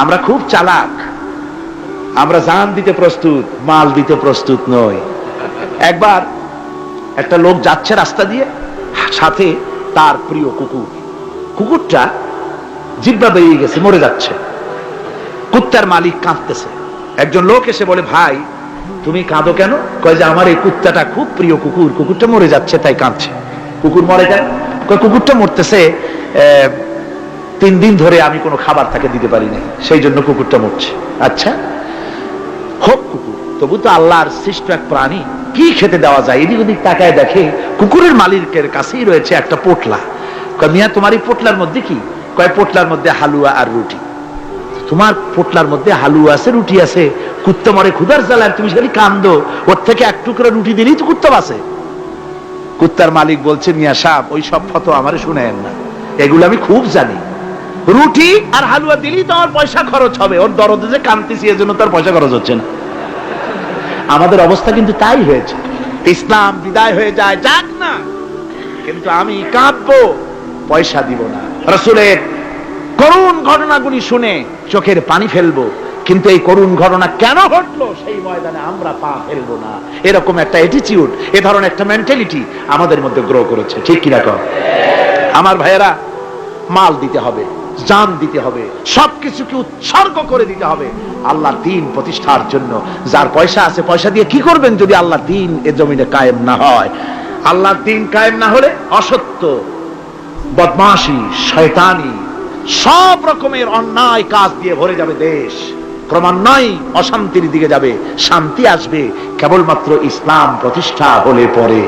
আমরা খুব চালাক, আমরা জান দিতে প্রস্তুত, মাল দিতে প্রস্তুত নই। একবার একটা লোক যাচ্ছে রাস্তা দিয়ে, সাথে তার প্রিয় কুকুর। কুকুরটা জিহ্বা বেরিয়ে গেছে, মরে যাচ্ছে। কুত্তার মালিক কাঁদতেছে। একজন লোক এসে বলে, ভাই তুমি কাঁদো কেন? কয় যে আমার এই কুত্তাটা খুব প্রিয় কুকুর, কুকুরটা মরে যাচ্ছে তাই কাঁদছে। কুকুর মরে কেন? কয় কুকুরটা মরতেছে 3 দিন ধরে আমি কোনো খাবার তাকে দিতে পারি না, সেই জন্য কুকুরটা মরছে। আচ্ছা হোক কুকুর, তবু তো আল্লাহর সৃষ্ট এক প্রাণী, কি খেতে দেওয়া যায়? এদিক ওদিক তাকায় দেখে কুকুরের মালিকের কাছেই রয়েছে একটা পোটলা। কয় মিয়া তোমার এই পোটলার মধ্যে কি? কয় পোটলার মধ্যে হালুয়া আর রুটি। তোমার পোটলার মধ্যে হালুয়া আছে, রুটি আছে, কুত্তা মরে ক্ষুধার জ্বালায়, তুমি খালি কান্দো, ওর থেকে এক টুকরা রুটি দিলেই তো কুত্তা বাঁচে। কুত্তার মালিক বলছে, মিয়া সাহেব ওই সব ফতো আমারে শুনেন না, এগুলো আমি খুব জানি। রুটি আর হালুয়া দিলেই তো আমার পয়সা খরচ হবে, ওর দরদে যে কাঁদতেছি এজন্য তার পয়সা খরচ হচ্ছে না। আমাদের অবস্থা কিন্তু তাই হয়েছে। ইসলাম বিদায় হয়ে যায়, যাক না, কিন্তু আমি কাঁদবো, পয়সা দিব না। রাসূলের করুণ ঘটনাগুলি শুনে চোখের পানি ফেলবো, কিন্তু এই করুণ ঘটনা কেন ঘটলো সেই ময়দানে আমরা পা ফেলবো না। এরকম একটা অ্যাটিটিউড, এ ধরনের একটা মেন্টালিটি আমাদের মধ্যে গ্রো করেছে, ঠিক কিনা কর? আমার ভাইয়েরা, মাল দিতে হবে, জান দিতে হবে, সবকিছুকে উৎসর্গ করে দিতে হবে আল্লাহর দ্বীন প্রতিষ্ঠার জন্য। যার পয়সা আছে, পয়সা দিয়ে কি করবেন যদি আল্লাহর দ্বীন এ জমিনে কায়েম না হয়? আল্লাহর দ্বীন কায়েম না হলে অসত্য, বদমাশি, শয়তানি, সব রকমের অন্যায় কাজ দিয়ে ভরে যাবে দেশ, ক্রমান্বয়ে অশান্তির দিকে যাবে। শান্তি আসবে কেবলমাত্র ইসলাম প্রতিষ্ঠা হলে পরে।